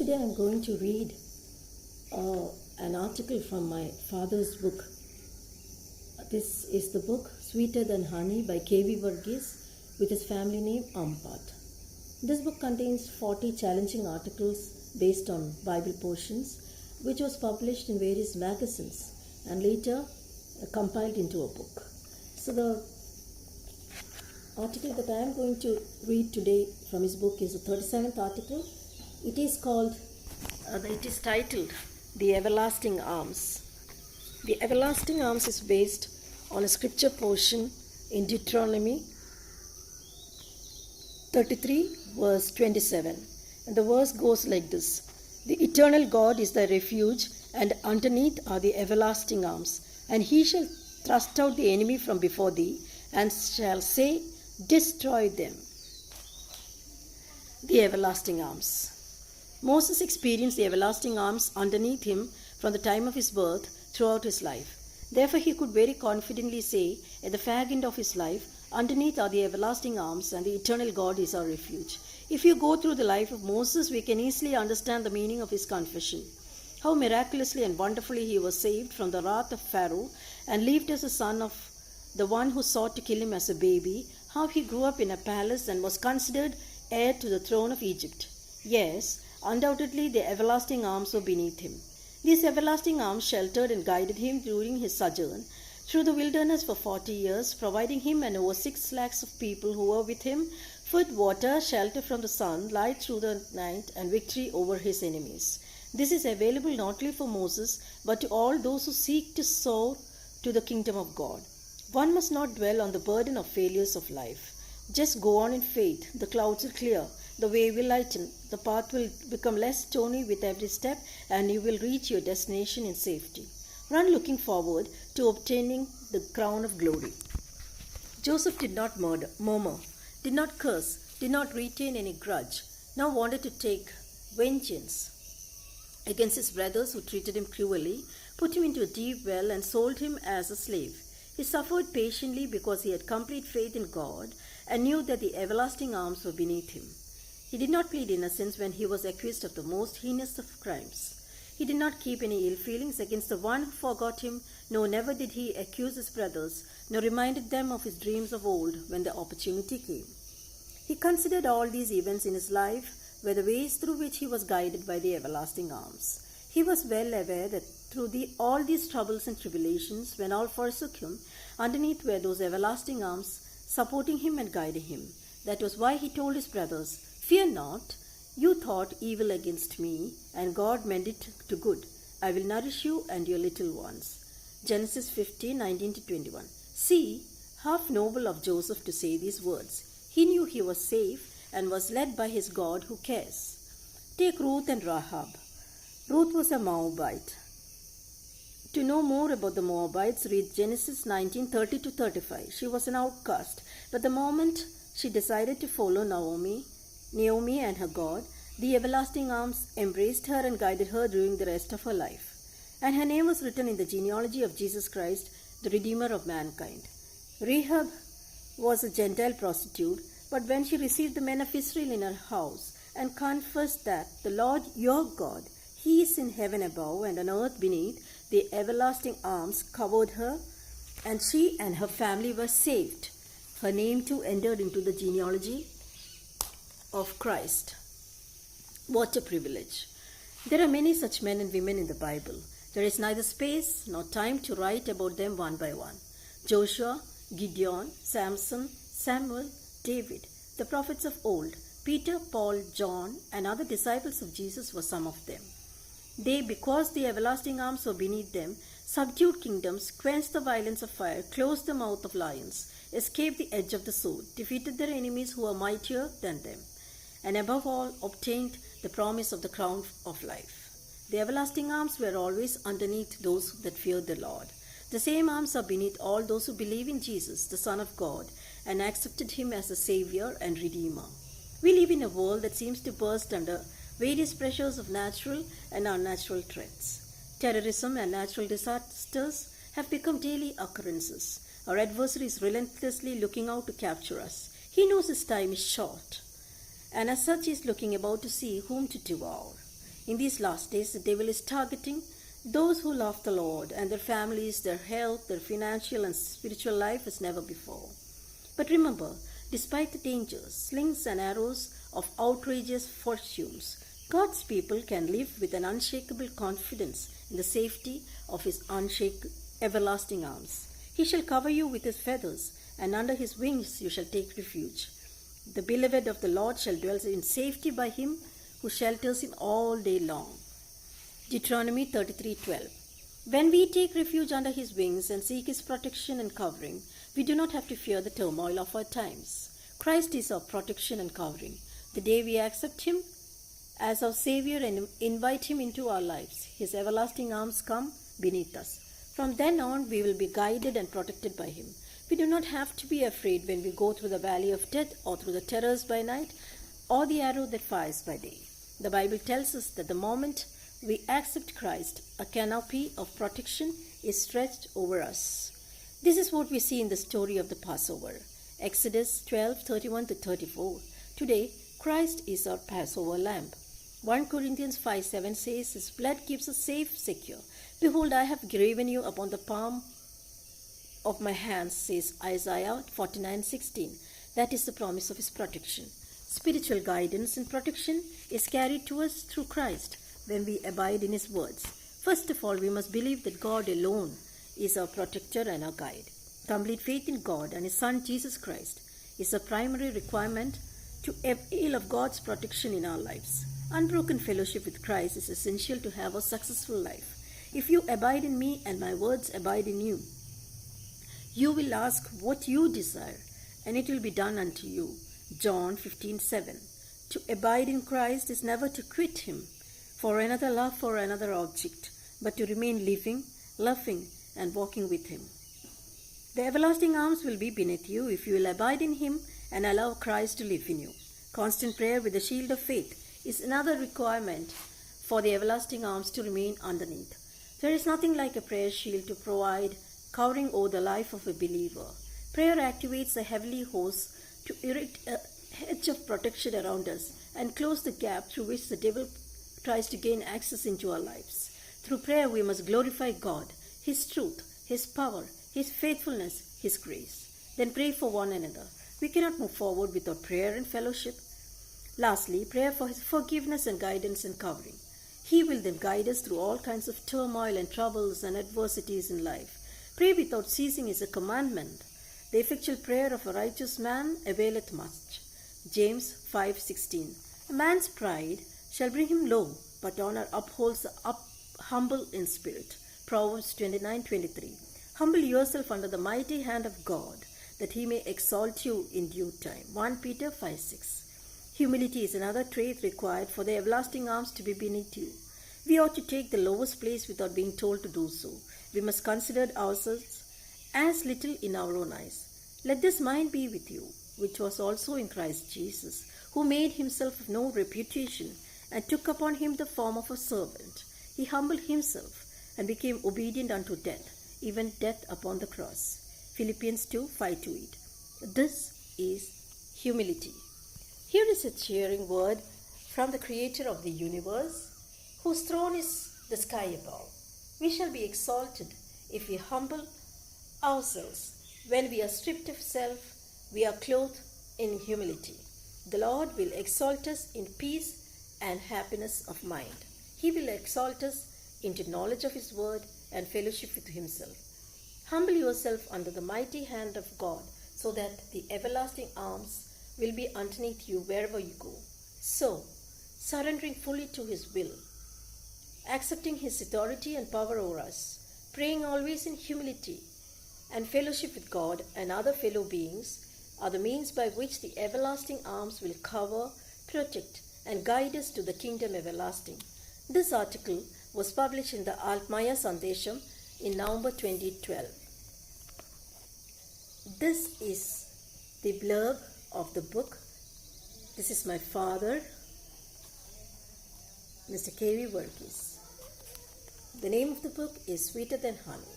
Today I'm going to read an article from my father's book. This is the book Sweeter Than Honey by K.V. Varghese with his family name Ampat. This book contains 40 challenging articles based on Bible portions, which was published in various magazines and later compiled into a book. So the article that I am going to read today from his book is the 37th article. It is titled The Everlasting Arms. The Everlasting Arms is based on a scripture portion in Deuteronomy 33 verse 27. And the verse goes like this: The eternal God is thy refuge, and underneath are the everlasting arms. And he shall thrust out the enemy from before thee, and shall say, Destroy them. The everlasting arms. Moses experienced the everlasting arms underneath him from the time of his birth throughout his life. Therefore, he could very confidently say, at the fag end of his life, underneath are the everlasting arms, and the eternal God is our refuge. If you go through the life of Moses, we can easily understand the meaning of his confession. How miraculously and wonderfully he was saved from the wrath of Pharaoh and lived as a son of the one who sought to kill him as a baby. How he grew up in a palace and was considered heir to the throne of Egypt. Yes, undoubtedly the everlasting arms were beneath him. These everlasting arms sheltered and guided him during his sojourn through the wilderness for 40 years, providing him and over 6 lakhs of people who were with him food, water, shelter from the sun, light through the night, and victory over his enemies. This is available not only for Moses, but to all those who seek to soar to the kingdom of God. One must not dwell on the burden of failures of life. Just go on in faith. The clouds will clear. The way will lighten. The path will become less stony with every step, and you will reach your destination in safety. Run looking forward to obtaining the crown of glory. Joseph did not murmur, did not curse, did not retain any grudge, now wanted to take vengeance against his brothers who treated him cruelly, put him into a deep well, and sold him as a slave. He suffered patiently because he had complete faith in God and knew that the everlasting arms were beneath him. He did not plead innocence when he was accused of the most heinous of crimes. He did not keep any ill feelings against the one who forgot him, nor never did he accuse his brothers, nor reminded them of his dreams of old when the opportunity came. He considered all these events in his life were the ways through which he was guided by the everlasting arms. He was well aware that through all these troubles and tribulations, when all forsook him, underneath were those everlasting arms supporting him and guiding him. That was why he told his brothers, Fear not, you thought evil against me, and God meant it to good. I will nourish you and your little ones. Genesis 15:19-21. See, half noble of Joseph to say these words. He knew he was safe and was led by his God who cares. Take Ruth and Rahab. Ruth was a Moabite. To know more about the Moabites, read Genesis 19:30-35. She was an outcast, but the moment she decided to follow Naomi and her God, the everlasting arms embraced her and guided her during the rest of her life. And her name was written in the genealogy of Jesus Christ, the Redeemer of mankind. Rahab was a Gentile prostitute, but when she received the men of Israel in her house and confessed that the Lord your God, He is in heaven above and on earth beneath, the everlasting arms covered her, and she and her family were saved. Her name too entered into the genealogy of Christ. What a privilege. There are many such men and women in the Bible. There is neither space nor time to write about them one by one. Joshua, Gideon, Samson, Samuel, David, the prophets of old, Peter, Paul, John, and other disciples of Jesus were some of them. They, because the everlasting arms were beneath them, subdued kingdoms, quenched the violence of fire, closed the mouth of lions, escaped the edge of the sword, defeated their enemies who were mightier than them, and above all obtained the promise of the crown of life. The everlasting arms were always underneath those that feared the Lord. The same arms are beneath all those who believe in Jesus, the Son of God, and accepted Him as a Savior and Redeemer. We live in a world that seems to burst under various pressures of natural and unnatural threats. Terrorism and natural disasters have become daily occurrences. Our adversary is relentlessly looking out to capture us. He knows his time is short, and as such is looking about to see whom to devour. In these last days, the devil is targeting those who love the Lord and their families, their health, their financial and spiritual life as never before. But remember, despite the dangers, slings and arrows of outrageous fortunes, God's people can live with an unshakable confidence in the safety of His everlasting arms. He shall cover you with His feathers, and under His wings you shall take refuge. The beloved of the Lord shall dwell in safety by Him who shelters him all day long. Deuteronomy 33:12. When we take refuge under His wings and seek His protection and covering, we do not have to fear the turmoil of our times. Christ is our protection and covering. The day we accept Him as our Savior and invite Him into our lives, His everlasting arms come beneath us. From then on, we will be guided and protected by Him. We do not have to be afraid when we go through the valley of death or through the terrors by night or the arrow that fires by day. The Bible tells us that the moment we accept Christ, a canopy of protection is stretched over us. This is what we see in the story of the Passover. Exodus 12:31-34. Today, Christ is our Passover lamb. 1 Corinthians 5:7 says, His blood keeps us safe, secure. Behold, I have graven you upon the palm of my hands, says Isaiah 49:16. That is the promise of His protection. Spiritual guidance and protection is carried to us through Christ when we abide in His words. First of all, we must believe that God alone is our protector and our guide. Complete faith in God and His Son Jesus Christ is a primary requirement to avail of God's protection in our lives. Unbroken fellowship with Christ is essential to have a successful life. If you abide in me and my words abide in you, you will ask what you desire, and it will be done unto you. John 15:7. To abide in Christ is never to quit Him for another love for another object, but to remain living, loving, and walking with Him. The everlasting arms will be beneath you if you will abide in Him and allow Christ to live in you. Constant prayer with the shield of faith is another requirement for the everlasting arms to remain underneath. There is nothing like a prayer shield to provide covering over the life of a believer. Prayer activates the heavenly host to erect a hedge of protection around us and close the gap through which the devil tries to gain access into our lives. Through prayer, we must glorify God, His truth, His power, His faithfulness, His grace. Then pray for one another. We cannot move forward without prayer and fellowship. Lastly, prayer for His forgiveness and guidance and covering. He will then guide us through all kinds of turmoil and troubles and adversities in life. Pray without ceasing is a commandment. The effectual prayer of a righteous man availeth much. James 5:16. A man's pride shall bring him low, but honor upholds the humble in spirit. Proverbs 29:23. Humble yourself under the mighty hand of God, that He may exalt you in due time. 1 Peter 5:6. Humility is another trait required for the everlasting arms to be beneath you. We ought to take the lowest place without being told to do so. We must consider ourselves as little in our own eyes. Let this mind be with you, which was also in Christ Jesus, who made Himself of no reputation and took upon Him the form of a servant. He humbled Himself and became obedient unto death, even death upon the cross. Philippians 2:5-8. This is humility. Here is a cheering word from the Creator of the universe, whose throne is the sky above. We shall be exalted if we humble ourselves. When we are stripped of self, we are clothed in humility. The Lord will exalt us in peace and happiness of mind. He will exalt us into knowledge of His word and fellowship with Himself. Humble yourself under the mighty hand of God, so that the everlasting arms will be underneath you wherever you go. So, surrendering fully to His will, accepting His authority and power over us, praying always in humility, and fellowship with God and other fellow beings are the means by which the everlasting arms will cover, protect, and guide us to the kingdom everlasting. This article was published in the Altmaya Sandesham in November 2012. This is the blurb of the book. This is my father, Mr. K.V. Verghese. The name of the book is Sweeter Than Honey.